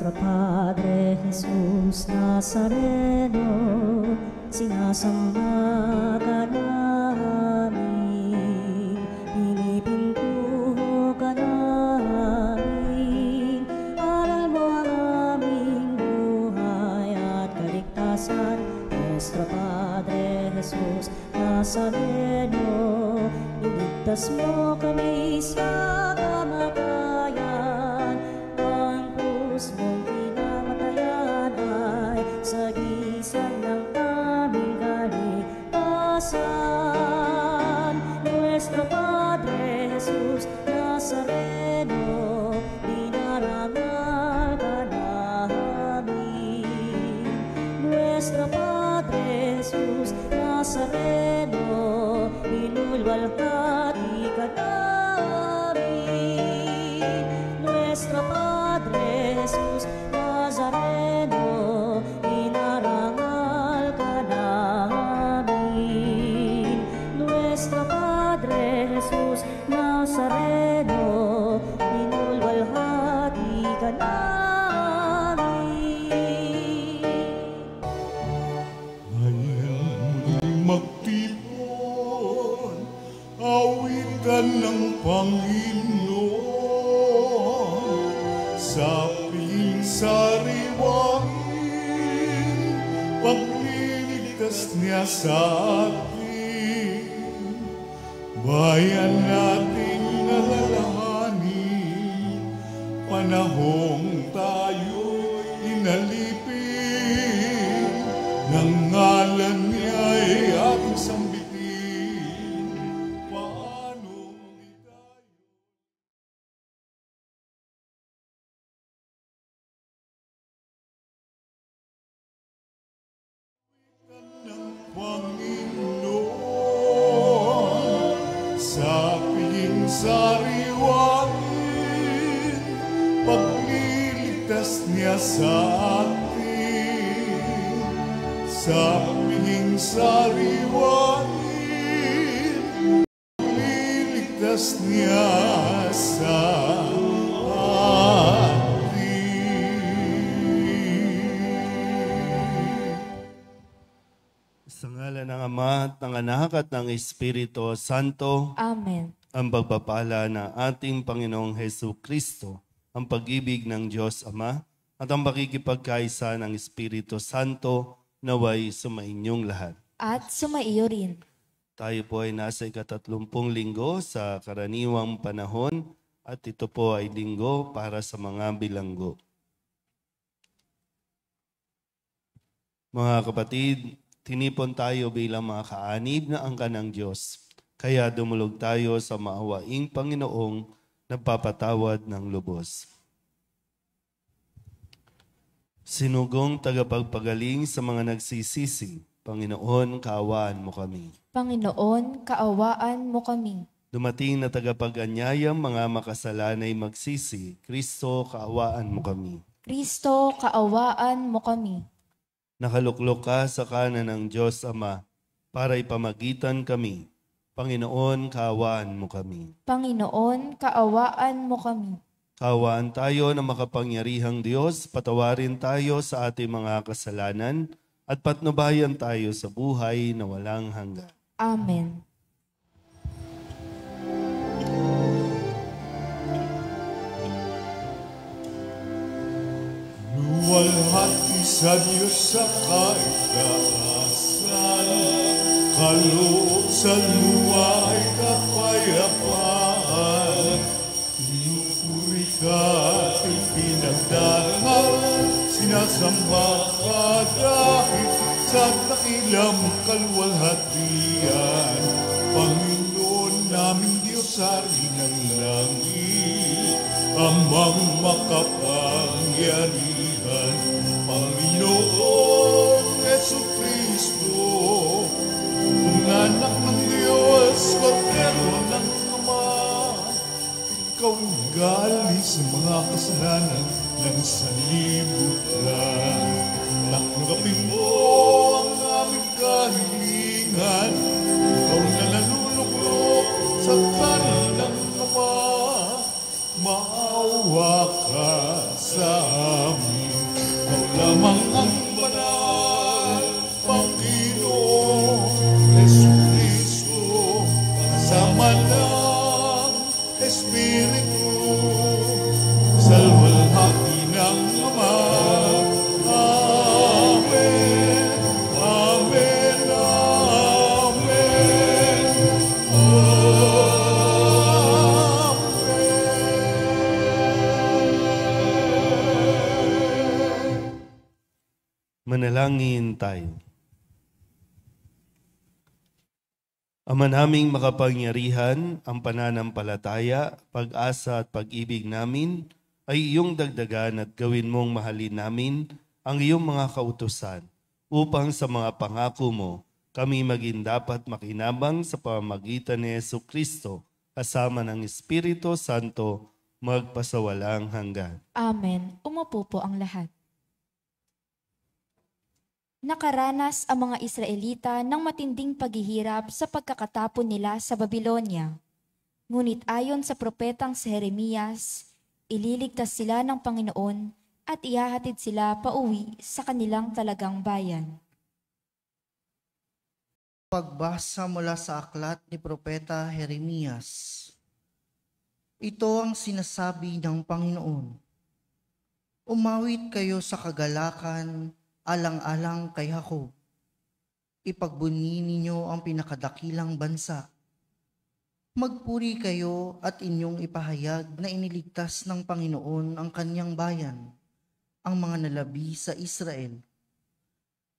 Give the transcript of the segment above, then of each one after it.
Nuestro Padre Jesús Nazareno, sinasamba ka namin, pinipintuho ka namin, aral mo ang aming buhay at kaligtasan. Nuestro Padre Jesús Nazareno, iligtas mo kami sa kamatayan. Ang krus mong pinamatayan ay sagisag ng aming kaligtasan. Nuestro Padre Jesus Nazareno, dinarangal ka namin. Nuestro Padre Jesus Nazareno, inulwalhati ka namin. Nuestro Padre Jesus Nazareno, inarangal ka namin. Nuestro Padre Jesus Nazareno, inulwalhati ka namin. Ngayon magtipon, awitan ng Panginoon, sa piling sariwain, pagliligtas niya sa atin. Bayan nating alalahanin, panahong tayo'y inalipin, ng ngalan niya'y ating sambitin. Paano di tayo? Ng Panginoon, sa piling sariwain, pagliligtas niya sa atin. Sa piling sariwain, pagliligtas niya sa Sa ngalan ng Ama at ng Anak at ng Espiritu Santo. Amen. Ang pagpapala ng ating Panginoong Hesus Kristo, ang pag-ibig ng Diyos Ama, at ang pakikipagkaisa ng Espiritu Santo naway sumainyong lahat. At sumaiyo rin. Tayo po ay nasa ika-30 linggo sa karaniwang panahon at ito po ay linggo para sa mga bilanggo. Mga kapatid, tinipon tayo bilang mga kaanib na angkan ng Diyos. Kaya dumulog tayo sa maawaing Panginoong nagpapatawad ng lubos. Sinugong tagapagpagaling sa mga nagsisisi, Panginoon, kaawaan mo kami. Panginoon, kaawaan mo kami. Dumating na tagapag-anyayang mga makasalanay magsisi, Kristo, kaawaan mo kami. Kristo, kaawaan mo kami. Nakaluklok ka sa kanan ng Diyos Ama para ipamagitan kami. Panginoon, kaawaan mo kami. Panginoon, kaawaan mo kami. Kaawaan tayo ng makapangyarihang Diyos, patawarin tayo sa ating mga kasalanan at patnubayan tayo sa buhay na walang hanggan. Amen. Luwalhati sa Diyos sa kaitaasan, kaloob sa luwa ay kapayapaan. Pinupuri ka at ipinagdarangal, sinasamba ka dahil sa dakilang kaluwalhatian. Panginoon naming Diyos, Hari ng langit, Amang makapangyarihan, Panginoon Jesucristo, anak ng Diyos, Kordero ng Ama. Ikaw gali sa mga kasalanan ng sanlibutan. Tanggapin mo ang aming kahilingan. Ikaw na naluluklok sa kanan ng Ama. Maawa ka sa amin. Manalangin tayo. Ama naming makapangyarihan, ang pananampalataya, pag-asa at pag-ibig namin ay iyong dagdagan at gawin mong mahalin namin ang iyong mga kautusan upang sa mga pangako mo kami maging dapat makinabang sa pamamagitan ni Jesucristo kasama ng Espiritu Santo magpasawalang hanggan. Amen. Umupo po ang lahat. Nakaranas ang mga Israelita ng matinding paghihirap sa pagkakatapon nila sa Babylonia. Ngunit ayon sa propetang si Jeremias, ililigtas sila ng Panginoon at ihahatid sila pauwi sa kanilang talagang bayan. Pagbasa mula sa aklat ni Propeta Jeremias. Ito ang sinasabi ng Panginoon. Umawit kayo sa kagalakan, alang-alang kay Jacob. Ipagbunyi ninyo ang pinakadakilang bansa. Magpuri kayo at inyong ipahayag na iniligtas ng Panginoon ang kanyang bayan, ang mga nalabi sa Israel.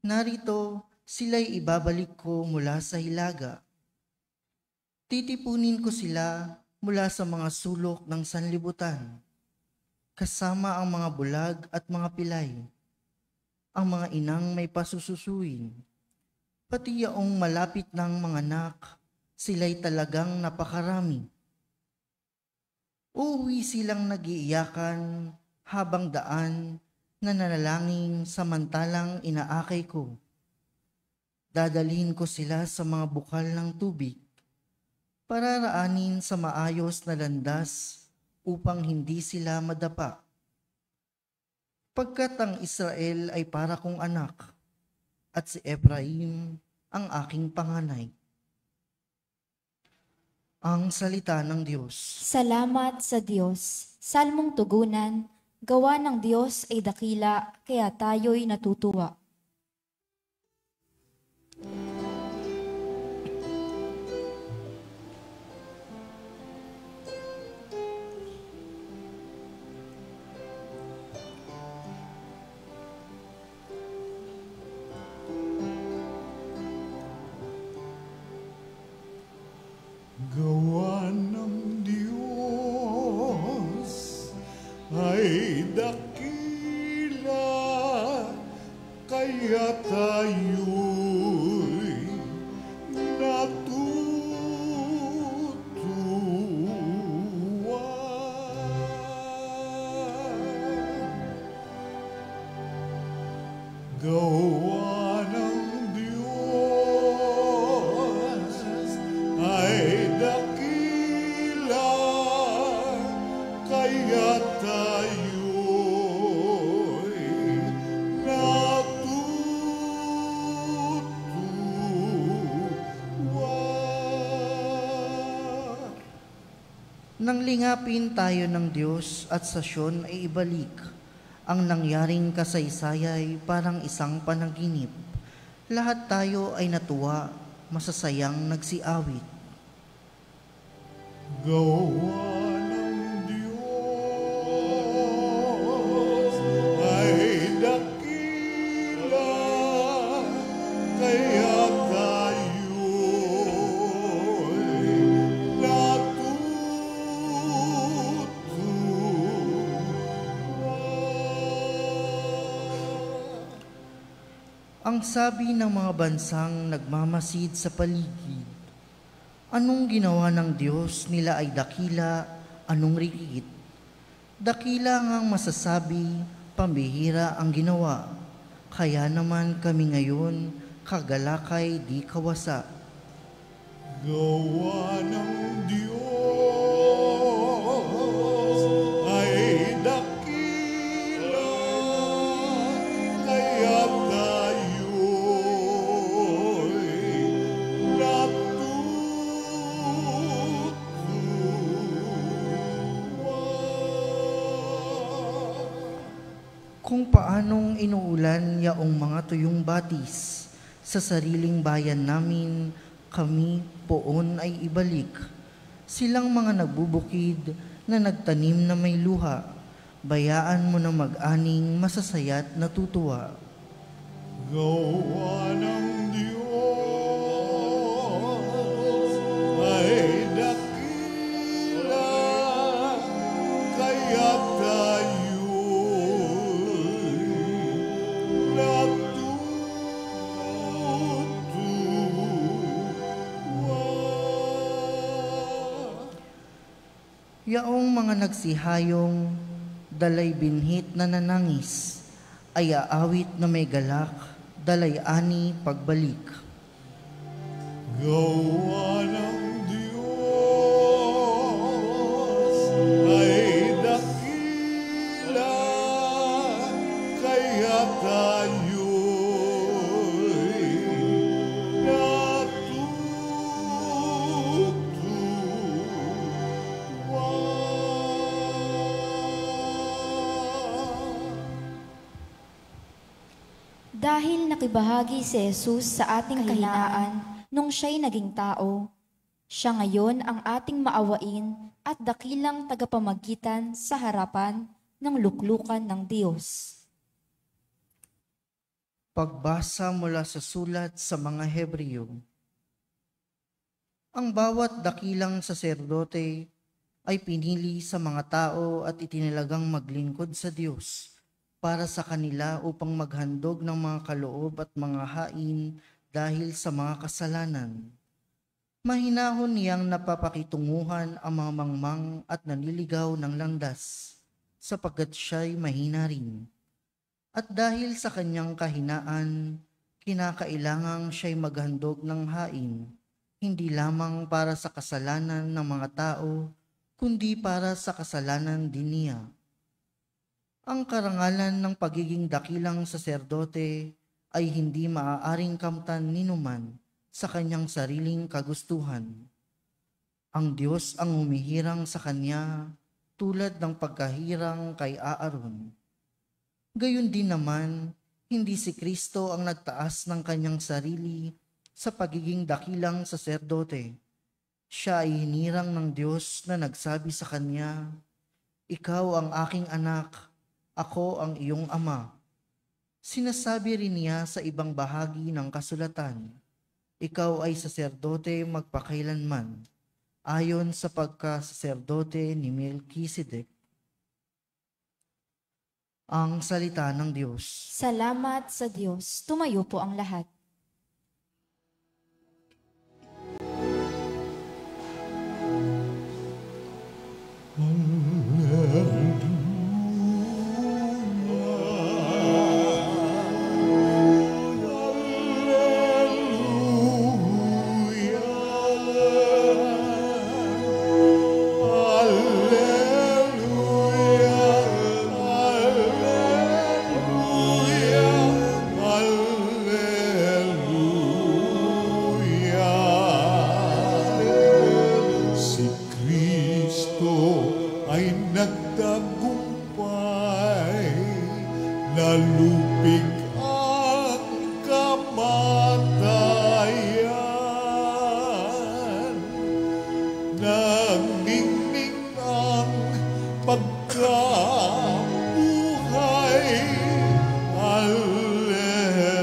Narito, sila'y ibabalik ko mula sa hilaga. Titipunin ko sila mula sa mga sulok ng sanlibutan, kasama ang mga bulag at mga pilay, ang mga inang may pasususuin, pati yaong malapit ng mga anak, sila'y talagang napakarami. Uuwi silang nag-iiyakan habang daan na nanalangin samantalang inaakay ko. Dadalhin ko sila sa mga bukal ng tubig, pararaanin sa maayos na landas upang hindi sila madapa. Pagkat ang Israel ay para kong anak, at si Ephraim ang aking panganay. Ang salita ng Diyos. Salamat sa Diyos. Salmong tugunan, gawa ng Diyos ay dakila, kaya tayo'y natutuwa. Gawa ng Diyos ay dakila, kaya tayo'y natutuwa. Gawa ng Diyos ay dakila, kaya tayo'y natutuwa. Nang lingapin tayo ng Diyos at sa Siyon ay ibalik, ang nangyaring kasaysayay parang isang panaginip. Lahat tayo ay natuwa, masasayang nagsiawit. Gawa ng Diyos ay dakila, kaya tayo'y natutuwa. Ang sabi ng mga bansang nagmamasid sa paligid, anong ginawa ng Diyos nila ay dakila, anong rikit? Dakila ngang masasabi, pambihira ang ginawa. Kaya naman kami ngayon, kagalakay di kawasa. Gawa ng Diyos ay dakila, kaya tayo'y natutuwa. Kung paanong inuulan yaong mga tuyong batis, sa sariling bayan namin, kami poon ay ibalik. Silang mga nagbubukid na nagtanim na may luha, bayaan mo na mag-aning masasaya't natutuwa. gawa ng Diyos ay dakila, kaya tayo'y natutuwa. Yaong mga nagsihayong dalay binhit na nanangis, ay aawit na may galak, dalay ani pagbalik. Gawa ng Diyos ay dakila, kaya tayo'y natutuwa. Dahil nakibahagi si Jesus sa ating kahinaan nung siya'y naging tao, siya ngayon ang ating maawain at dakilang tagapamagitan sa harapan ng luklukan ng Diyos. Pagbasa mula sa sulat sa mga Hebreo. Ang bawat dakilang saserdote ay pinili sa mga tao at itinalagang maglingkod sa Diyos para sa kanila upang maghandog ng mga kaloob at mga hain dahil sa mga kasalanan. Mahinahon niyang napapakitunguhan ang mga mangmang at nanliligaw ng landas, sapagkat siya'y mahina rin. At dahil sa kanyang kahinaan, kinakailangang siya'y maghandog ng hain, hindi lamang para sa kasalanan ng mga tao, kundi para sa kasalanan din niya. Ang karangalan ng pagiging dakilang saserdote ay hindi maaaring kamtan ninuman sa kanyang sariling kagustuhan. Ang Diyos ang humihirang sa kanya tulad ng pagkahirang kay Aaron. Gayon din naman, hindi si Kristo ang nagtaas ng kanyang sarili sa pagiging dakilang saserdote. Siya ay hinirang ng Diyos na nagsabi sa kanya, "Ikaw ang aking anak, ako ang iyong ama." Sinasabi rin niya sa ibang bahagi ng kasulatan, "Ikaw ay saserdote magpakailanman, ayon sa pagkasaserdote ni Melkisedek." Ang salita ng Diyos. Salamat sa Diyos. Tumayo po ang lahat. Si Kristo ay nagtagumpay, nalupig ang kamatayan, nagninning ang pagkabuhay. Alleluia,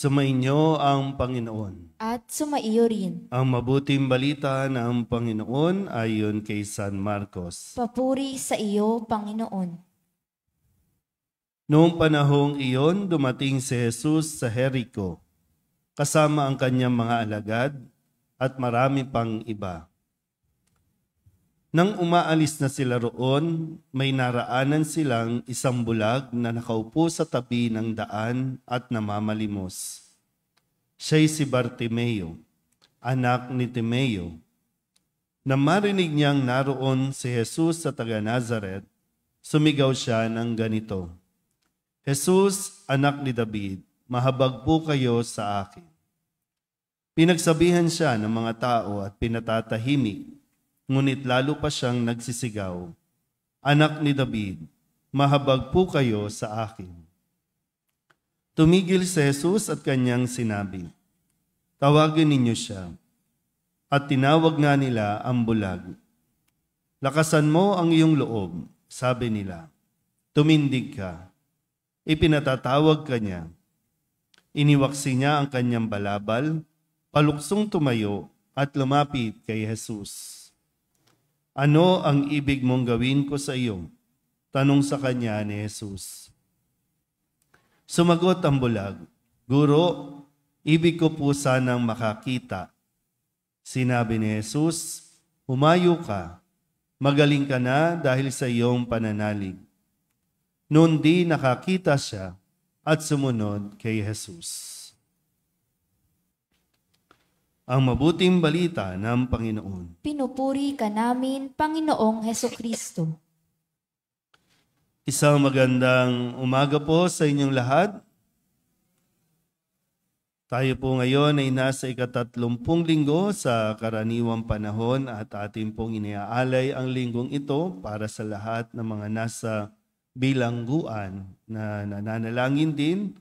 Sumainyo ang Panginoon. At sumaiyo rin. Ang mabuting balita ng Panginoon ayon kay San Marcos. Papuri sa iyo, Panginoon. Noong panahong iyon, dumating si Jesus sa Jericho, kasama ang kanyang mga alagad at marami pang iba. Nang umaalis na sila roon, may naraanan silang isang bulag na nakaupo sa tabi ng daan at namamalimos. Siya'y si Bartimeo, anak ni Timeo. Nang marinig niyang naroon si Jesus sa taga-Nazaret, sumigaw siya ng ganito, "Jesus, anak ni David, mahabag po kayo sa akin." Pinagsabihan siya ng mga tao at pinatatahimik, ngunit lalo pa siyang nagsisigaw, "Anak ni David, mahabag po kayo sa akin." Tumigil si Jesus at kanyang sinabi, "Tawagin ninyo siya." At tinawag nga nila ang bulag. "Lakasan mo ang iyong loob," sabi nila. "Tumindig ka." Ipinatatawag kanya. Iniwaksi niya ang kanyang balabal, paluksong tumayo at lumapit kay Jesus. "Ano ang ibig mong gawin ko sa iyo?" tanong sa kanya ni Jesus. Sumagot ang bulag, "Guro, ibig ko po sanang makakita." Sinabi ni Jesus, "Humayo ka, magaling ka na dahil sa iyong pananalig." Noon di nakakita siya at sumunod kay Jesus. Ang mabuting balita ng Panginoon. Pinupuri ka namin, Panginoong Hesukristo. Isang magandang umaga po sa inyong lahat. Tayo po ngayon ay nasa 31 linggo sa karaniwang panahon at ating pong iniaalay ang linggong ito para sa lahat ng mga nasa bilangguan na nananalangin din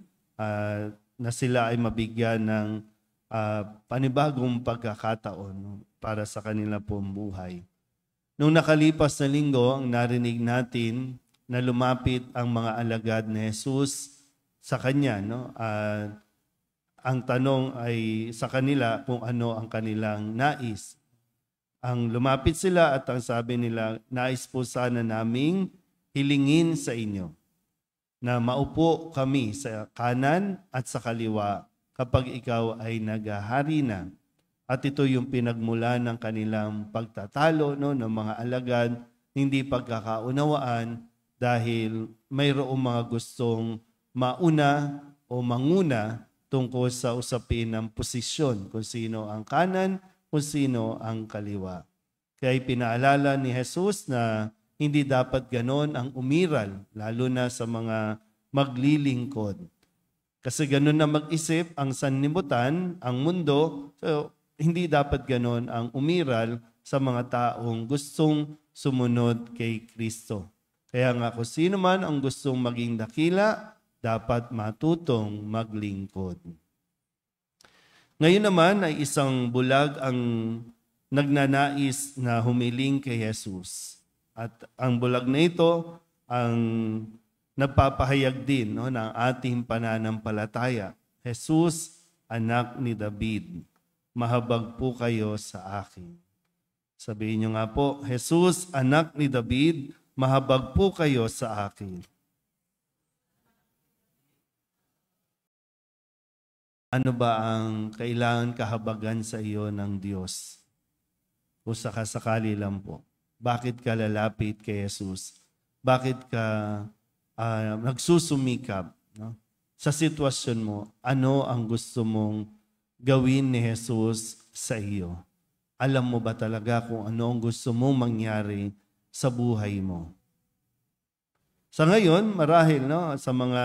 na sila ay mabigyan ng panibagong pagkakataon para sa kanila pong buhay. Nung nakalipas na linggo, ang narinig natin na lumapit ang mga alagad ni Jesus sa kanya. Ang tanong ay sa kanila kung ano ang kanilang nais. Ang lumapit sila at ang sabi nila, "Nais po sana naming hilingin sa inyo na maupo kami sa kanan at sa kaliwa kapag ikaw ay naghahari na." At ito yung pinagmula ng kanilang pagtatalo ng mga alagad, hindi pagkakaunawaan dahil mayroong mga gustong mauna o manguna tungkol sa usapin ng posisyon, kung sino ang kanan, kung sino ang kaliwa. Kaya pinaalala ni Jesus na hindi dapat ganon ang umiral, lalo na sa mga maglilingkod. Kasi ganon na mag-isip ang sanlibutan, ang mundo, so hindi dapat ganon ang umiral sa mga taong gustong sumunod kay Kristo. Kaya nga kung sino man ang gustong maging dakila, dapat matutong maglingkod. Ngayon naman ay isang bulag ang nagnanais na humiling kay Jesus. At ang bulag na ito ang nagpapahayag din ng ating pananampalataya. "Jesus, anak ni David, mahabag po kayo sa akin." Sabihin niyo nga po, "Jesus, anak ni David, mahabag po kayo sa akin." Ano ba ang kailangan kahabagan sa iyo ng Diyos? O sakasakali lang po. Bakit ka lalapit kay Jesus? Bakit ka nagsusumikap? No? Sa sitwasyon mo, ano ang gusto mong gawin ni Jesus sa iyo? Alam mo ba talaga kung ano ang gusto mong mangyari sa buhay mo? Sa ngayon, marahil sa mga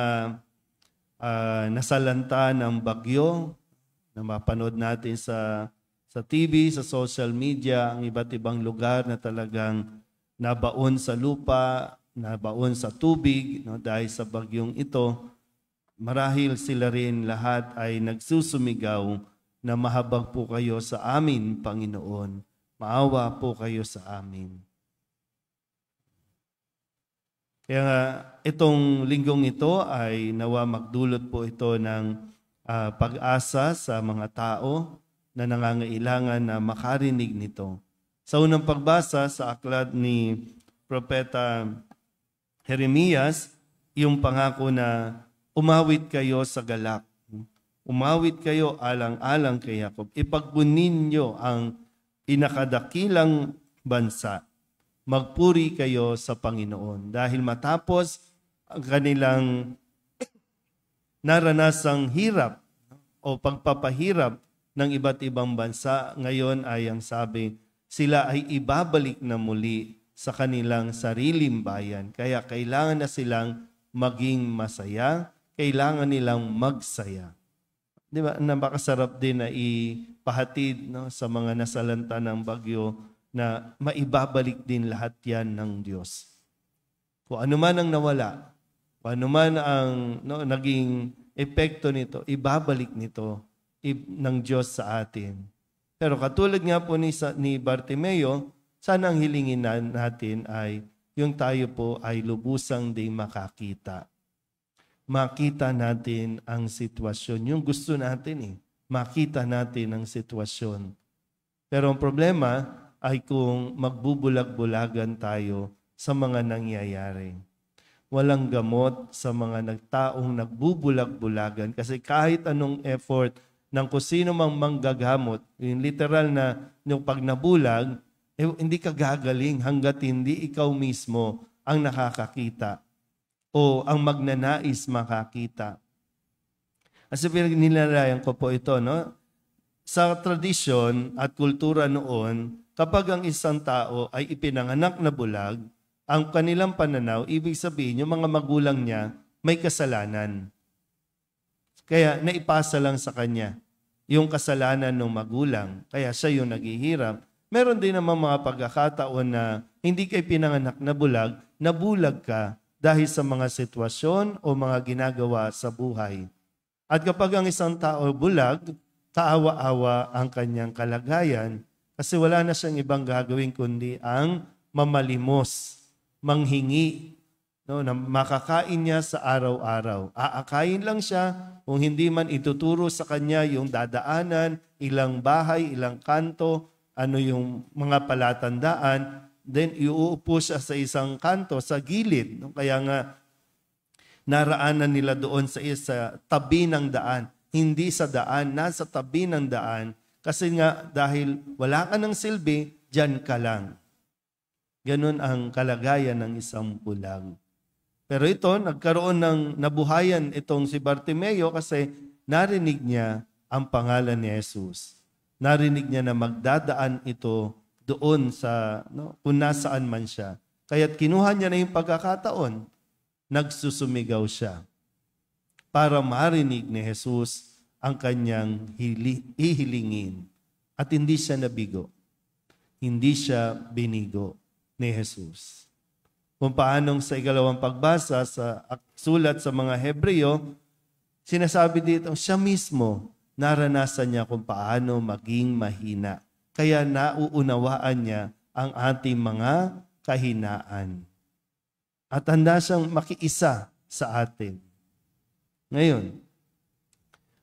nasalanta ng bagyo na mapanood natin sa TV, sa social media, ang iba't ibang lugar na talagang nabaon sa lupa, nabaon sa tubig dahil sa bagyong ito. Marahil sila rin lahat ay nagsusumigaw na mahabag po kayo sa amin, Panginoon. Maawa po kayo sa amin. Kaya itong linggong ito ay nawa magdulot po ito ng pag-asa sa mga tao na nangangailangan na makarinig nito. Sa unang pagbasa sa aklat ni Propeta Jeremias, yung pangako na umawit kayo sa galak. Umawit kayo alang-alang kay Jacob. Ipagbunin nyo ang pinakadakilang bansa. Magpuri kayo sa Panginoon. Dahil matapos ang kanilang naranasang hirap o pagpapahirap ng iba't ibang bansa, ngayon ay ang sabi, sila ay ibabalik na muli sa kanilang sariling bayan. Kaya kailangan na silang maging masaya, kailangan nilang magsaya. Di ba? Napakasarap din na ipahatid sa mga nasalanta ng bagyo na maibabalik din lahat yan ng Diyos. Kung ano man ang nawala, kung ano man ang naging epekto nito, ibabalik nito ng Diyos sa atin. Pero katulad nga po ni Bartimeo, sana ang hilingin natin ay yung tayo po ay lubusang ding makakita. Makita natin ang sitwasyon. Yung gusto natin makita natin ang sitwasyon. Pero ang problema ay kung magbubulag-bulagan tayo sa mga nangyayari. Walang gamot sa mga taong nagbubulag-bulagan kasi kahit anong effort ng kung sino mang manggagamot, yung literal na yung pag nabulag, hindi ka gagaling hanggat hindi ikaw mismo ang nakakakita o ang magnanais makakita. Kasi nilalarayan ko po ito, no? Sa tradisyon at kultura noon, kapag ang isang tao ay ipinanganak na bulag, ang kanilang pananaw, ibig sabihin, yung mga magulang niya may kasalanan. Kaya naipasa lang sa kanya yung kasalanan ng magulang. Kaya siya yung naghihirap. Meron din naman mga pagkakataon na hindi kay pinanganak na bulag, nabulag ka dahil sa mga sitwasyon o mga ginagawa sa buhay. At kapag ang isang tao bulag, kaawa-awa ang kanyang kalagayan kasi wala na siyang ibang gagawin kundi ang mamalimos, manghingi, no, na makakain niya sa araw-araw. Aakayin lang siya kung hindi man ituturo sa kanya yung dadaanan, ilang bahay, ilang kanto, ano yung mga palatandaan, then iuupo siya sa isang kanto, sa gilid. No? Kaya nga, naraanan nila doon sa tabi ng daan. Hindi sa daan, nasa tabi ng daan. Kasi nga, dahil wala ka ng silbi, dyan ka lang. Ganun ang kalagayan ng isang bulag. Pero ito, nagkaroon ng nabuhayan itong si Bartimeo kasi narinig niya ang pangalan ni Jesus. Narinig niya na magdadaan ito doon sa, kung nasaan man siya. Kaya't kinuha niya na yung pagkakataon, nagsusumigaw siya para marinig ni Jesus ang kanyang hihilingin. At hindi siya nabigo. Hindi siya binigo ni Jesus. Kung paanong sa ikalawang pagbasa sa sulat sa mga Hebreo, sinasabi dito, siya mismo naranasan niya kung paano maging mahina. Kaya nauunawaan niya ang ating mga kahinaan. At handa siyang makiisa sa atin. Ngayon,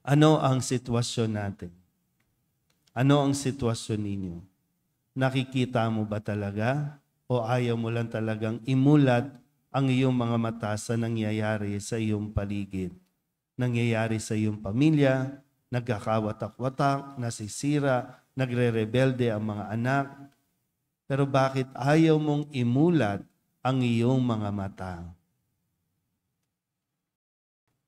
ano ang sitwasyon natin? Ano ang sitwasyon ninyo? Nakikita mo ba talaga? O ayaw mo lang talagang imulat ang iyong mga mata sa nangyayari sa iyong paligid? Nangyayari sa iyong pamilya, nagkakawatak-watak, nasisira, nagre-rebelde ang mga anak. Pero bakit ayaw mong imulat ang iyong mga mata?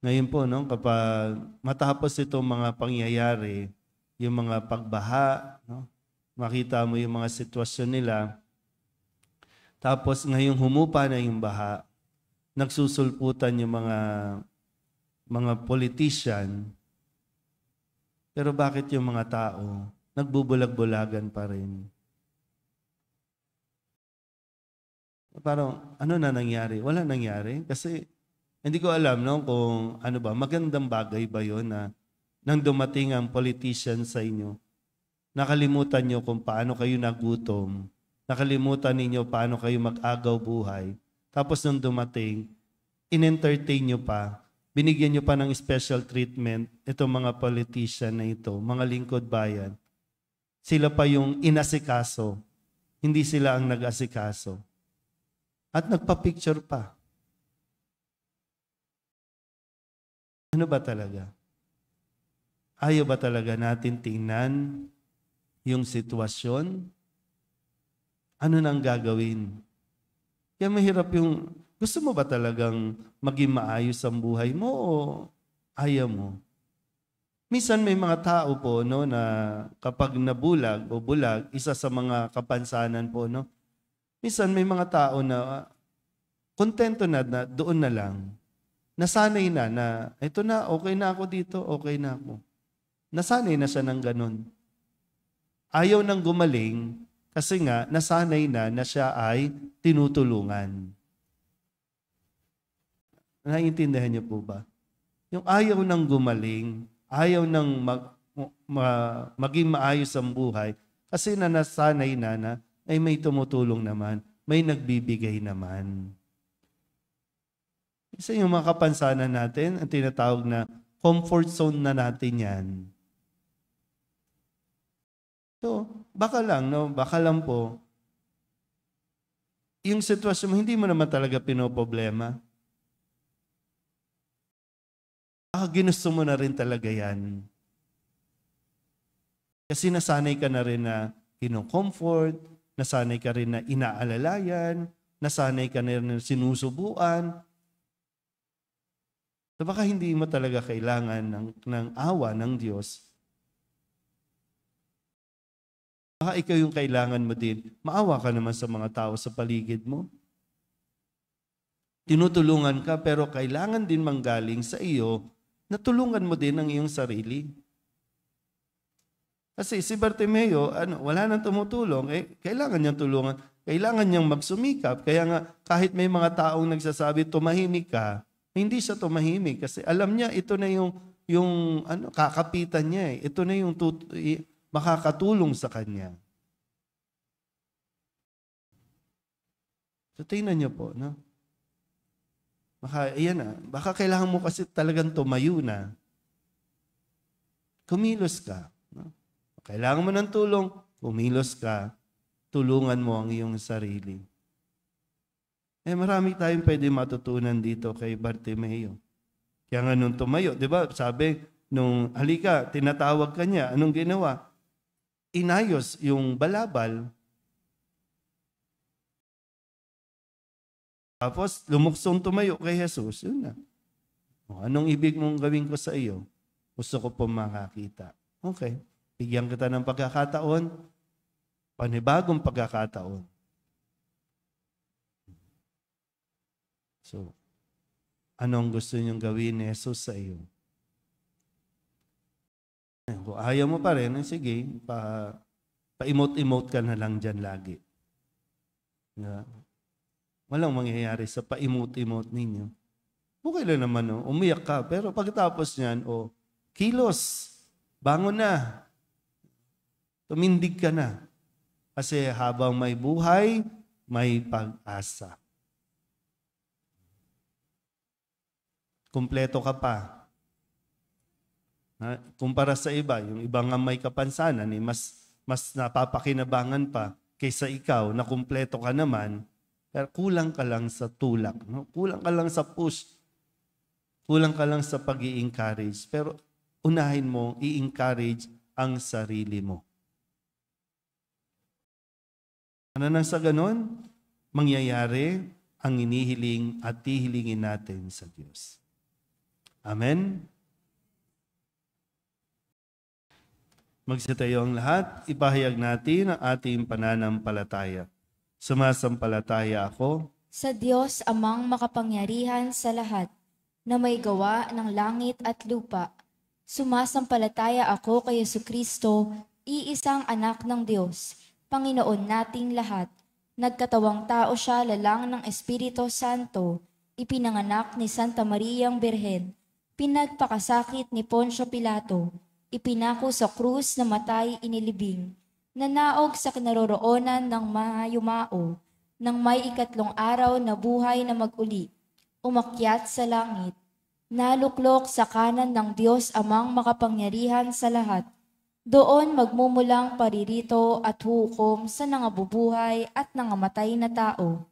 Ngayon po, kapag matapos itong mga pangyayari, yung mga pagbaha, makita mo yung mga sitwasyon nila, tapos ngayong humupa na yung baha, nagsusulputan yung mga politician, pero bakit yung mga tao nagbubulag-bulagan pa rin? Parang, ano na nangyari? Wala nangyari. Kasi, hindi ko alam kung ano ba, magandang bagay ba yun na nang dumating ang politician sa inyo, nakalimutan nyo kung paano kayo nagutom, nakalimutan ninyo paano kayo mag-agaw buhay, tapos nung dumating, in-entertain nyo pa, binigyan nyo pa ng special treatment, itong mga politician na ito, mga lingkod bayan, sila pa yung inasikaso, hindi sila ang nag-asikaso. At nagpa-picture pa. Ano ba talaga? Ayaw ba talaga natin tingnan yung sitwasyon? Ano nang gagawin? Kaya mahirap yung, gusto mo ba talagang maging maayos ang buhay mo o ayaw mo? Minsan may mga tao po na kapag nabulag o bulag, isa sa mga kapansanan po, minsan may mga tao na kontento na doon na lang. Nasanay na ito na, okay na ako dito, okay na ako. Nasanay na siya ng ganun. Ayaw nang gumaling kasi nga nasanay na siya ay tinutulungan. Naiintindihan niyo po ba? Yung ayaw nang gumaling, ayaw nang maging maayos ang buhay, kasi nasanay na ay may tumutulong naman, may nagbibigay naman. Isa yung mga kapansanan natin, ang tinatawag na comfort zone na natin yan. So, baka lang po, yung sitwasyon mo, hindi mo naman talaga pinoproblema. Baka ginusto mo na rin talaga yan. Kasi nasanay ka na rin na kino-comfort, nasanay ka rin na inaalalayan, nasanay ka na rin na sinusubuan. So baka hindi mo talaga kailangan ng awa ng Diyos. Baka ikaw yung kailangan mo din. Maawa ka naman sa mga tao sa paligid mo. Tinutulungan ka pero kailangan din manggaling sa iyo na tulungan mo din ang iyong sarili. Kasi si Bartimeo, wala nang tumutulong, kailangan niyang tulungan. Kailangan niyang magsumikap. Kaya nga kahit may mga taong nagsasabi, tumahimik ka, hindi siya tumahimik kasi alam niya ito na yung kakapitan niya. Ito na yung makakatulong sa kanya. So tingnan niyo po, no? Baka kailangan mo kasi talagang tumayo na. Kumilos ka. No? Kailangan mo ng tulong, kumilos ka, tulungan mo ang iyong sarili. Marami tayong pwede matutunan dito kay Bartimeo. Kaya nga nung tumayo, di ba, sabi, nung halika, tinatawag ka niya, anong ginawa? Inayos yung balabal. Tapos, lumuksong tumayo kay Jesus. Yun na. Anong ibig mong gawin ko sa iyo? Gusto ko po makakita. Okay. Bigyan kita ng pagkakataon. Panibagong pagkakataon. So, anong gusto niyong gawin ni Jesus sa iyo? Kung ayaw mo pa rin, sige, pa-emote-emote ka na lang dyan lagi. Walang mangyayari sa pa-emote-emote ninyo. Okay lang naman, umiyak ka. Pero pagkatapos niyan, kilos, bangon na. Tumindig ka na. Kasi habang may buhay, may pag-asa. Kumpleto ka pa. Kumpara sa iba, yung ibang may kapansanan, mas napapakinabangan pa kaysa ikaw na kumpleto ka naman, pero kulang ka lang sa tulak. No? Kulang ka lang sa push. Kulang ka lang sa pag-i-encourage. Pero unahin mo, i-encourage ang sarili mo. Ano nang sa ganon? Mangyayari ang inihiling at hihilingin natin sa Diyos. Amen? Magsitayo ang lahat, ipahayag natin ang ating pananampalataya. Sumasampalataya ako sa Diyos amang makapangyarihan sa lahat, na may gawa ng langit at lupa. Sumasampalataya ako kay Jesucristo, iisang anak ng Diyos, Panginoon nating lahat. Nagkatawang tao siya lalang ng Espiritu Santo, ipinanganak ni Santa Mariang Birhen, pinagpakasakit ni Poncio Pilato, ipinako sa krus na matay inilibing, nanaog sa kinaroroonan ng mayumao, nang may ikatlong araw na buhay na mag-uli, umakyat sa langit, naluklok sa kanan ng Diyos amang makapangyarihan sa lahat. Doon magmumulang paririto at hukom sa nangabubuhay at nangamatay na tao.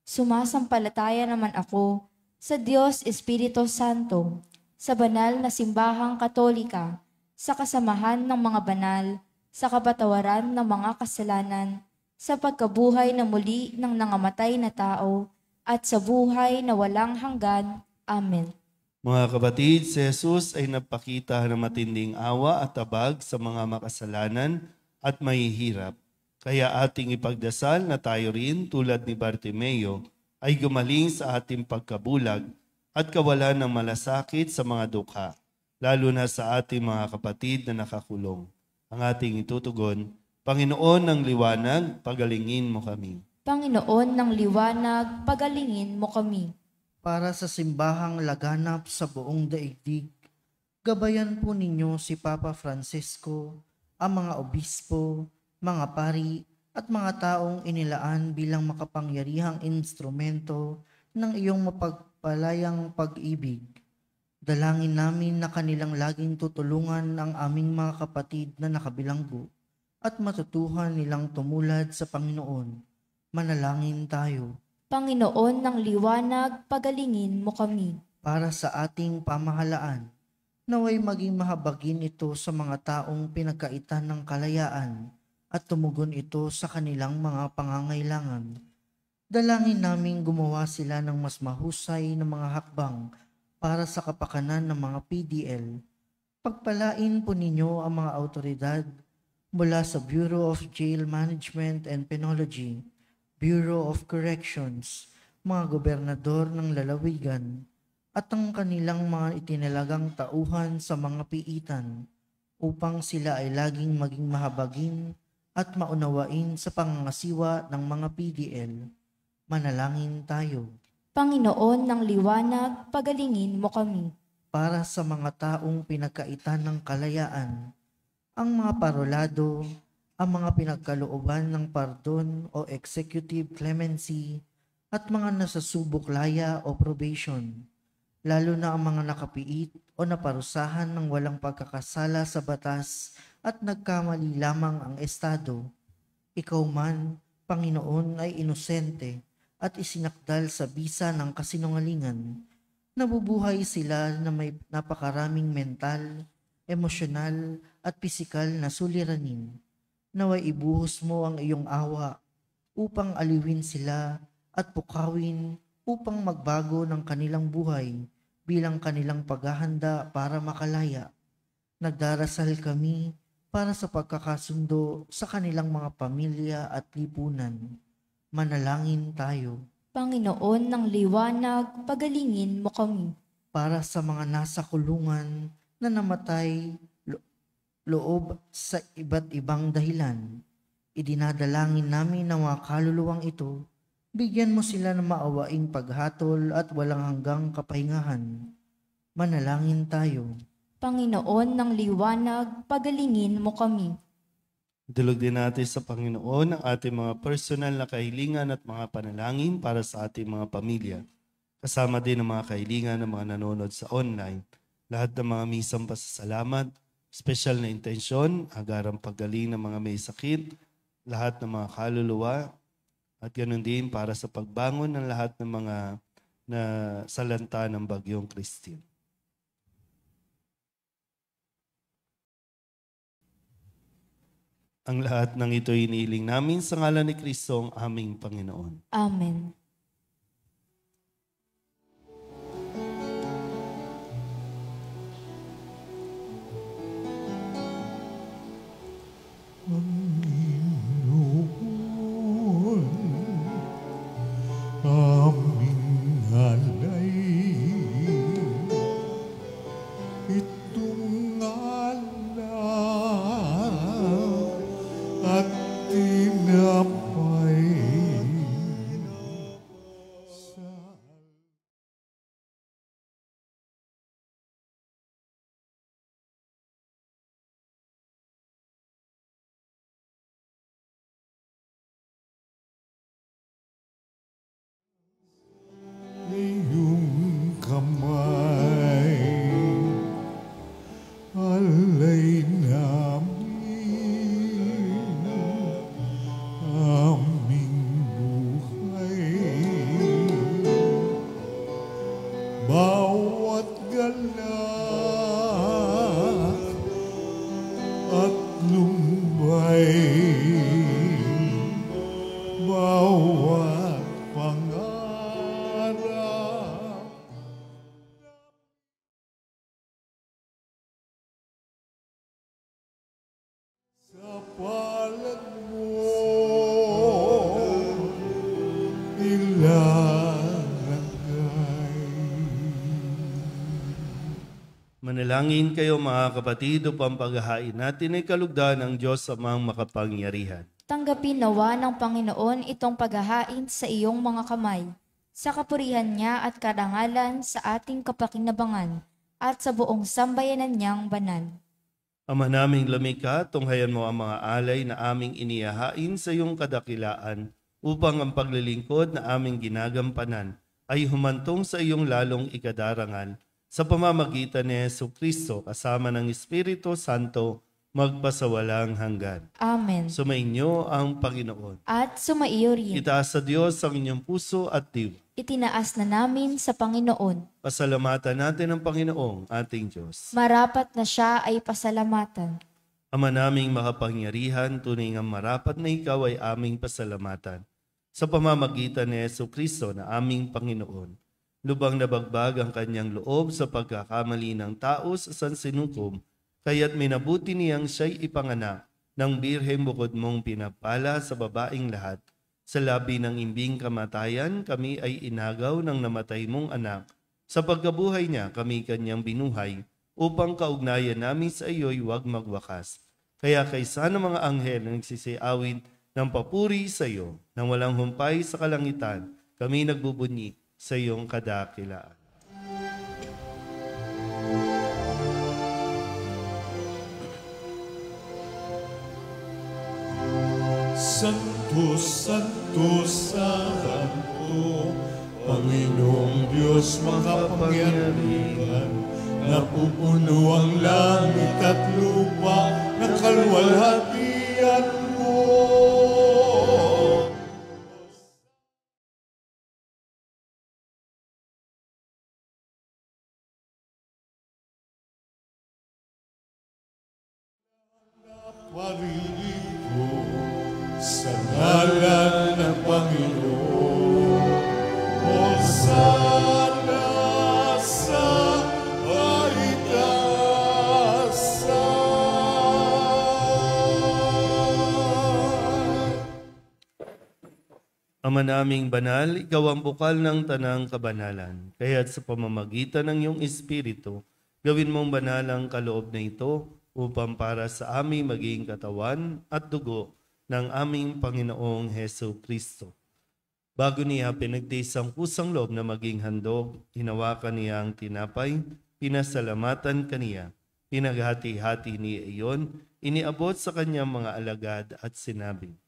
Sumasampalataya naman ako sa Diyos Espiritu Santo, sa banal na simbahang katolika, sa kasamahan ng mga banal, sa kapatawaran ng mga kasalanan, sa pagkabuhay na muli ng nangamatay na tao, at sa buhay na walang hanggan. Amen. Mga kapatid, si Jesus ay nagpakita ng matinding awa at tabag sa mga makasalanan at mahihirap. Kaya ating ipagdasal na tayo rin, tulad ni Bartimeo, ay gumaling sa ating pagkabulag at kawalan ng malasakit sa mga dukha, lalo na sa ating mga kapatid na nakakulong. Ang ating itutugon, Panginoon ng liwanag, pagalingin mo kami. Panginoon ng liwanag, pagalingin mo kami. para sa simbahang laganap sa buong daigdig. Gabayan po ninyo si Papa Francisco, ang mga obispo, mga pari, at mga taong inilaan bilang makapangyarihang instrumento ng iyong mapagpalayang pag-ibig. Dalangin namin na kanilang laging tutulungan ang aming mga kapatid na nakabilanggo at matutuhan nilang tumulad sa Panginoon. Manalangin tayo. Panginoon ng liwanag, pagalingin mo kami. Para sa ating pamahalaan, naway maging mahabagin ito sa mga taong pinagkaitan ng kalayaan at tumugon ito sa kanilang mga pangangailangan. Dalangin naming gumawa sila ng mas mahusay na mga hakbang para sa kapakanan ng mga PDL. Pagpalain po ninyo ang mga autoridad mula sa Bureau of Jail Management and Penology, Bureau of Corrections, mga gobernador ng lalawigan, at ang kanilang mga itinalagang tauhan sa mga piitan upang sila ay laging maging mahabagin at maunawain sa pangangasiwa ng mga PDL. Manalangin tayo. Panginoon ng liwanag, pagalingin mo kami. Para sa mga taong pinagkaitan ng kalayaan, ang mga parolado, ang mga pinagkalooban ng pardon o executive clemency, at mga nasasubok laya o probation, lalo na ang mga nakapiit o naparusahan ng walang pagkakasala sa batas at nagkamali lamang ang Estado. Ikaw man, Panginoon, ay inosente at isinakdal sa bisa ng kasinungalingan. Nabubuhay sila na may napakaraming mental, emosyonal at pisikal na suliranin. Naway ibuhos mo ang iyong awa upang aliwin sila at pukawin upang magbago ng kanilang buhay bilang kanilang paghahanda para makalaya. Nagdarasal kami para sa pagkakasundo sa kanilang mga pamilya at lipunan. Manalangin tayo. Panginoon ng liwanag, pagalingin mo kami. Para sa mga nasa kulungan na namatay loob sa iba't ibang dahilan, idinadalangin namin na mga kaluluwang ito, bigyan mo sila ng maawaing paghatol at walang hanggang kapahingahan. Manalangin tayo. Panginoon ng liwanag, pagalingin mo kami. Dulog din natin sa Panginoon ang ating mga personal na kahilingan at mga panalangin para sa ating mga pamilya. Kasama din ang mga kahilingan ng mga nanonood sa online. Lahat ng mga misang pasasalamat, special na intensyon, agarang paggaling ng mga may sakit, lahat ng mga kaluluwa, at ganoon din para sa pagbangon ng lahat ng mga na salanta ng Bagyong Christine. Ang lahat ng ito iniiling namin sa ngalan ni Kristo ang aming Panginoon. Amen. Panginoon, aming alay, itong alay at tinapay sa iyong kamay, alay namin aming buhay. Bawat galak at lumbay, bawat pangarap sa palad mo ilalagay. Manalangin kayo mga kapatid upang paghahain natin ay kalugdan ng Diyos Amang makapangyarihan. Tanggapin nawa ng Panginoon itong paghahain sa iyong mga kamay. sa kapurihan niya at karangalan sa ating kapakinabangan at sa buong sambayanan niyang banal. Ama naming lumikha, tunghayan mo ang mga alay na aming inihahain sa iyong kadakilaan upang ang paglilingkod na aming ginagampanan ay humantong sa iyong lalong ikadarangal sa pamamagitan ni Jesucristo kasama ng Espiritu Santo magpasawalang hanggan. Amen. Sumainyo ang Panginoon. At sumaiyo rin. Itaas sa Diyos ang inyong puso at diwa. Itinaas na namin sa Panginoon. Pasalamatan natin ang Panginoong ating Diyos. Marapat na siya ay pasalamatan. Ama naming makapangyarihan, tunay nga marapat na ikaw ay aming pasalamatan. Sa pamamagitan ni Jesucristo na aming Panginoon, lubang nabagbag ang kanyang loob sa pagkakamali ng tao sa sansinukom, kaya't minabuti niyang siya'y ipanganak ng birheng bukod mong pinapala sa babaing lahat. Sa labi ng imbing kamatayan, kami ay inagaw ng namatay mong anak. Sa pagkabuhay niya, kami kanyang binuhay, upang kaugnayan namin sa iyo'y huwag magwakas. Kaya kaysa ng mga anghel na nagsisiawit ng papuri sa iyo, nang walang humpay sa kalangitan, kami nagbubunyi sa iyong kadakilaan. Santo, Santo, Santo, Panginoong Diyos makapangyarihan, napupuno ang langit at lupa ng kaluwalhatian mo. Pariligo sa ngalan ng Panginoon, Hosana sa Ama naming banal, ikaw ang bukal ng tanang kabanalan. Kaya't sa pamamagitan ng iyong Espiritu, gawin mong banal ang kaloob na ito upang para sa aming maging katawan at dugo ng aming Panginoong Heso Kristo. Bago niya pinagtiis ang kusang loob na maging handog, hinawakan niya ang tinapay, pinasalamatan kaniya, pinaghati-hati niya iyon, iniabot sa kanyang mga alagad at sinabi,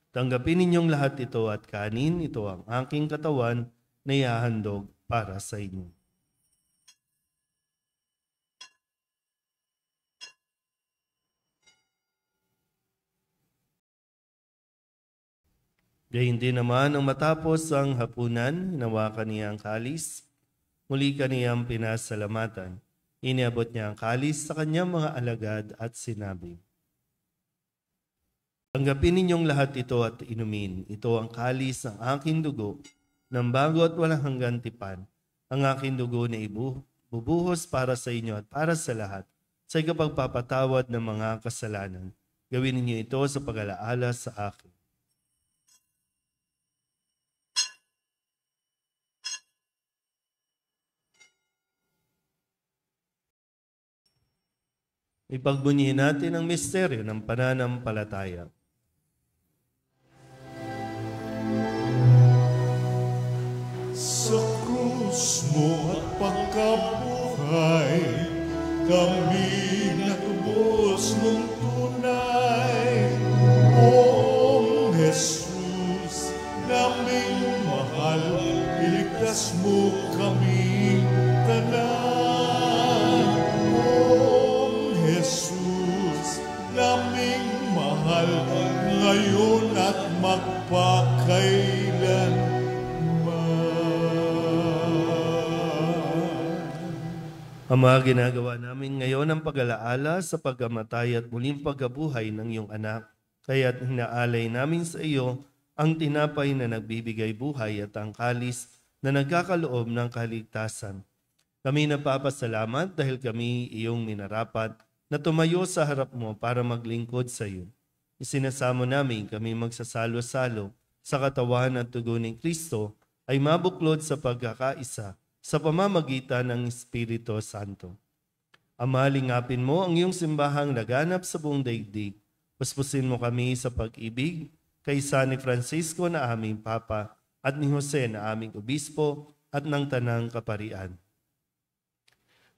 "Tanggapin ninyong lahat ito at kanin, ito ang aking katawan na ihahandog para sa inyo." Gayun din naman ang matapos ang hapunan, hinawakan niya ang kalis, muli kaniyang pinasalamatan. Iniabot niya ang kalis sa kanyang mga alagad at sinabi, "Tanggapin ninyong lahat ito at inumin. Ito ang kalis ng aking dugo, ng bago at walang hanggang tipan. Ang aking dugo na bubuhos para sa inyo at para sa lahat, sa ikapagpapatawad ng mga kasalanan. Gawin ninyo ito sa pag-alaala sa akin." Ipagbunyihin natin ang misteryo ng pananampalataya. Sa krus mo at pagkabuhay, kami natubos mong tunay. Oong Jesus, naming mahal, iligtas mo kami tanan. Oong Jesus, naming mahal, ngayon at magpakailan. Ama, ginagawa namin ngayon ang pag-alaala sa pagkamatay at muling pagkabuhay ng iyong anak. Kaya't hinaalay namin sa iyo ang tinapay na nagbibigay buhay at ang kalis na nagkakaloob ng kaligtasan. Kami napapasalamat dahil kami iyong minarapat na tumayo sa harap mo para maglingkod sa iyo. Isinasamo namin kami magsasalo-salo sa katawan at dugo ni Kristo ay mabuklod sa pagkakaisa sa pamamagitan ng Espiritu Santo. Ama, lingapin mo ang iyong simbahang laganap sa buong daigdig. Puspusin mo kami sa pag-ibig kay San Francisco na aming Papa at ni Jose na aming obispo at ng tanang kaparian.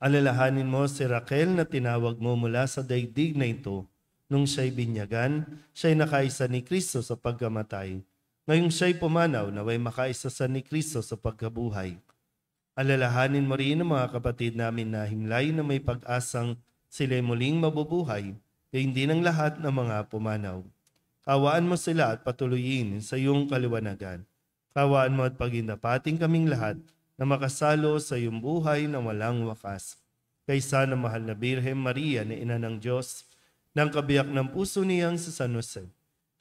Alalahanin mo si Raquel na tinawag mo mula sa daigdig na ito. Nung siya'y binyagan, siya'y nakaisa ni Kristo sa pagkamatay. Ngayong siya'y pumanaw, naway makaisa sa ni Kristo sa pagkabuhay. Alalahanin mo rin ang mga kapatid namin na himlay na may pag-asang sila'y muling mabubuhay, gayon din ang lahat ng mga pumanaw. Kawaan mo sila at patuloyin sa iyong kaliwanagan. Kawaan mo at pagindapating kaming lahat na makasalo sa iyong buhay na walang wakas. Kaysa na mahal na Birhen Maria na ina ng Diyos, ng kabiyak ng puso niyang sa San Jose,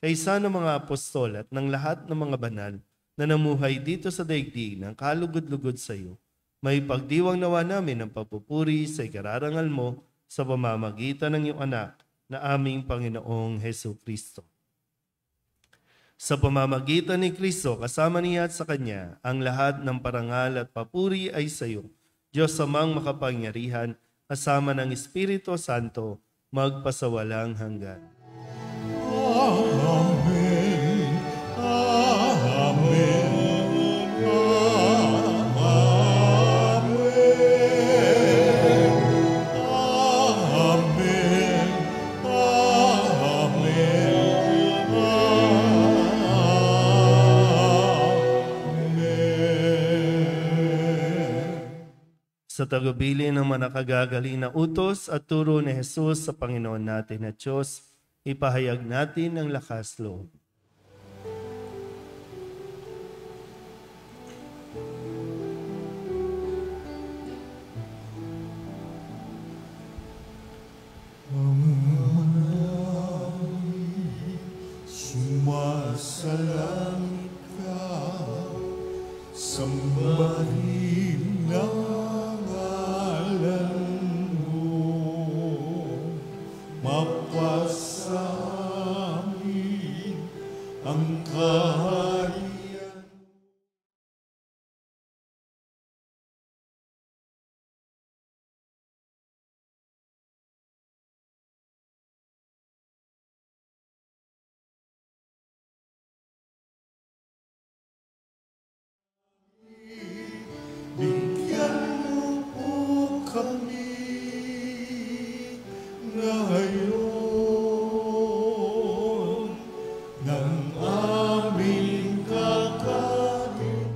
kaysa ng mga apostol at ng lahat ng mga banal na namuhay dito sa daigdig ng kalugod-lugod sa iyo, may pagdiwang nawa namin ng papupuri sa ikararangal mo sa pamamagitan ng iyong anak na aming Panginoong Hesus Kristo. Sa pamamagitan ni Kristo, kasama niya at sa Kanya, ang lahat ng parangal at papuri ay sa iyo, Diyos amang makapangyarihan, kasama ng Espiritu Santo, magpasawalang hanggan. Amen. Amen. Sa tagubilin ng mga nakagagaling na utos at turo ni Jesus sa Panginoon natin at Diyos, ipahayag natin ang lakas loob. Sumasalangit ka, sambahin ng mapasamin ang kaharian. Bigyan mo po kami ngayon ng aming kakaligsan.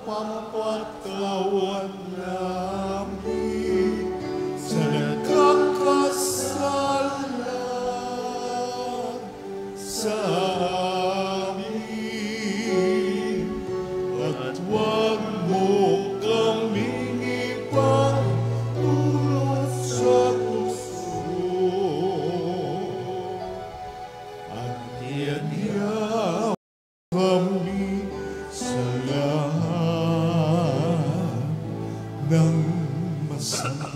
Pampatawad namin sa nagkakasala sa amin, at huwag mo kaming ipagdulot sa gusto, at iadya kami sa lahat ng masama.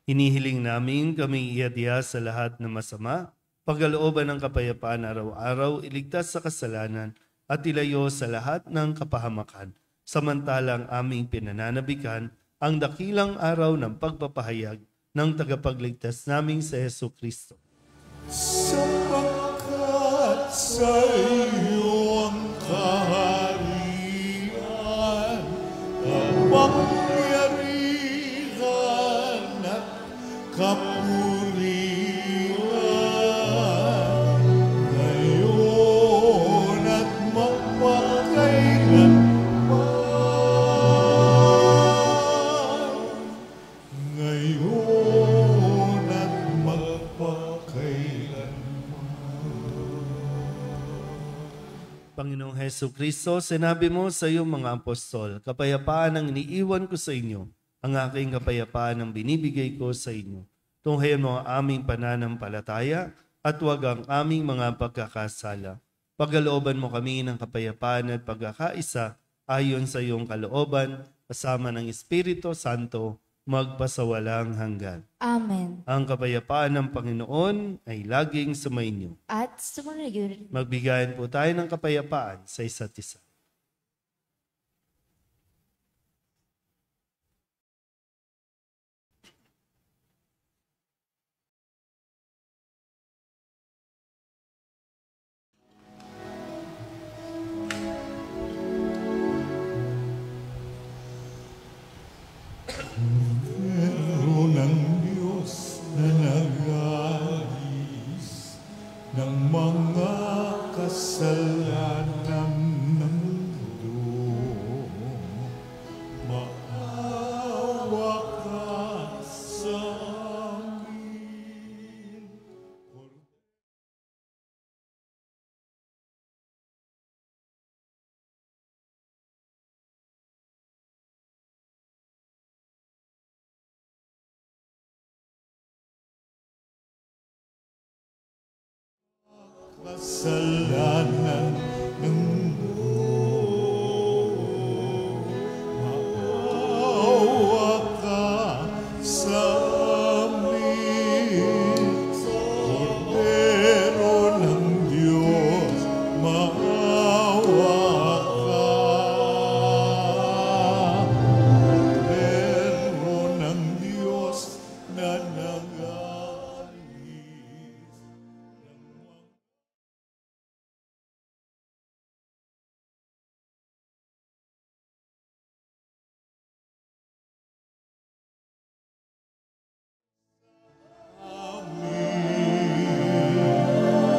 Hinihiling namin kaming iadya sa lahat ng masama, pagkalooban ng kapayapaan araw-araw, iligtas sa kasalanan, at ilayo sa lahat ng kapahamakan, samantalang aming pinananabikan ang dakilang araw ng pagpapahayag ng tagapagligtas naming si Hesus Kristo. Sapagkat sa iyo ang kaharian, kapangyarihan at kapurihan, ngayon at magpakailanman. Ngayon at Panginoong Hesus Kristo, sinabi mo sa iyong mga apostol, kapayapaan ang iniiwan ko sa inyo, ang aking kapayapaan ang binibigay ko sa inyo. Tunghayan mo ang aming pananampalataya at huwag ang aming mga pagkakasala. Pagkalooban mo kami ng kapayapaan at pagkakaisa ayon sa iyong kalooban, kasama ng Espiritu Santo, magpasawalang hanggan. Amen. Ang kapayapaan ng Panginoon ay laging sumainyo. At sumayo Magbigayan po tayo ng kapayapaan sa isa't isa. Pero ng Diyos na nag-alis ng mga kasalanan ng mundo, maawa ka sa amin. Kasalanan ng mundo, maawa ka sa amin. Kordero ng Diyos, maawa ka. Kordero ng Diyos na nag-alis.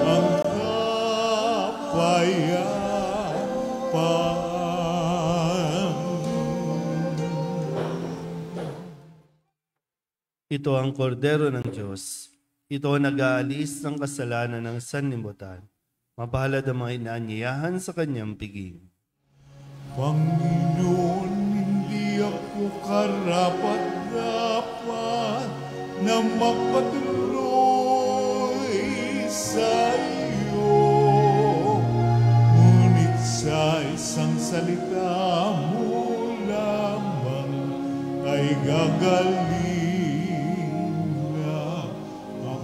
Ang kapayapaan. Ito ang kordero ng Diyos. Ito ang nag-aalis ng kasalanan ng sanlibutan. Mapalad ang mga inaanyayahan sa kanyang piging. Panginoon, hindi ako karapat-dapat na magpatuloy sa iyo. Ngunit sa isang salita mo lamang ay gagaling na ako.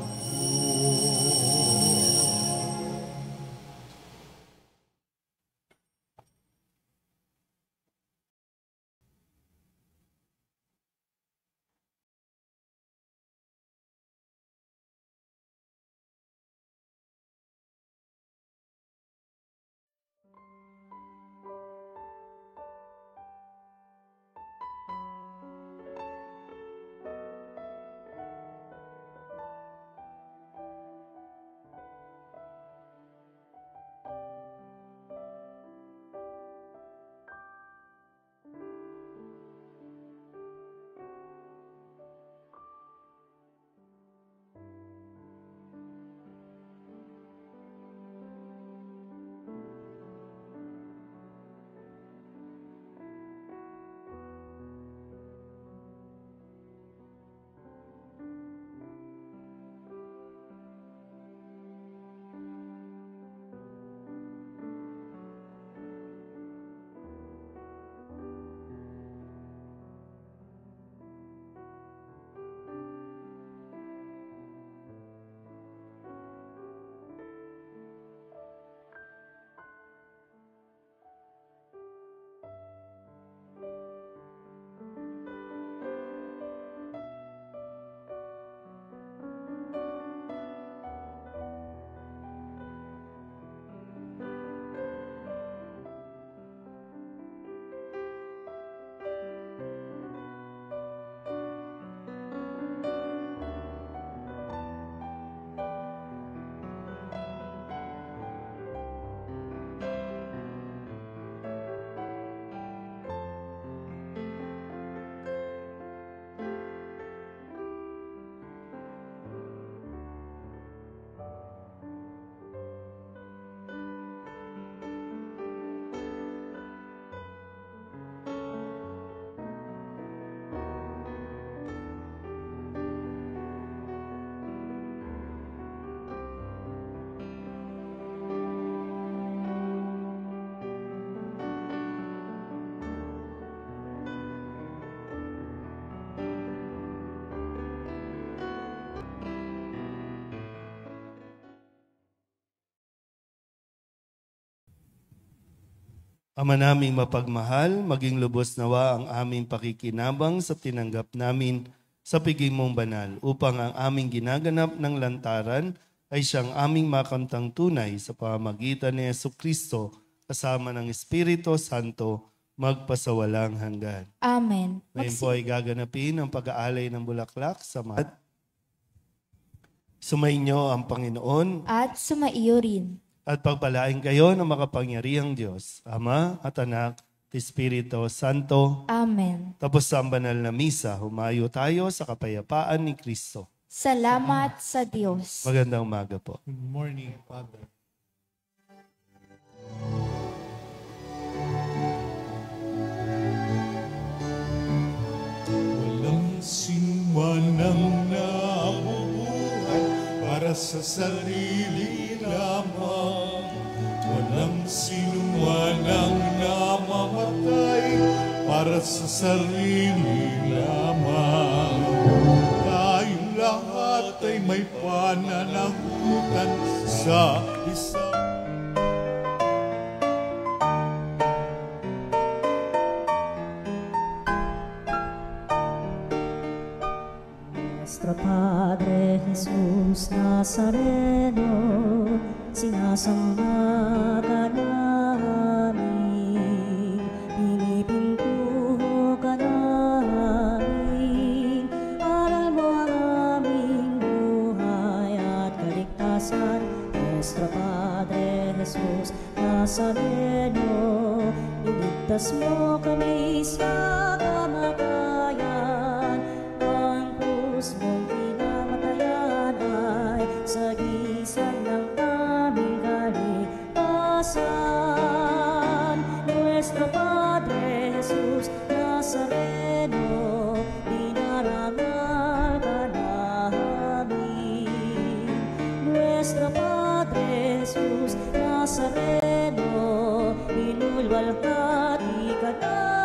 Ama naming mapagmahal, maging lubos nawa ang aming pakikinabang sa tinanggap namin sa piging mong banal upang ang aming ginaganap ng lantaran ay siyang aming makamtang tunay sa pamamagitan ni Jesucristo kasama ng Espiritu Santo magpasawalang hanggan. Amen. Ngayon po ay gaganapin ang pag-aalay ng bulaklak sa mat. Sumainyo ang Panginoon At sumaiyo rin. at pagpalain kayo ng makapangyarihang Diyos, Ama at Anak, at Espiritu Santo. Amen. Tapos sa banal na misa, humayo tayo sa kapayapaan ni Kristo. Salamat sa Diyos. Magandang umaga po. Good morning, Father. Walang sinumanang nabubuhay para sa sarili lamang. Walang sinumanang namamatay para sa sarili lamang. Tayong lahat ay may pananagutan sa isang Nuestro Padre Jesus Nazareno, sinasamba ka namin, pinipintuho ka namin, aral mo ang aming buhay at kaligtasan. Nuestro Padre Jesus Nazareno, iligtas mo kami sa kamatayan, ang krus mong pinamatayan ay sagisag ng aming kaligtasan. Nuestro Padre Jesus Nazareno, dinarangal ka namin. Nuestro Padre Jesus Nazareno, inulwalhati ka namin.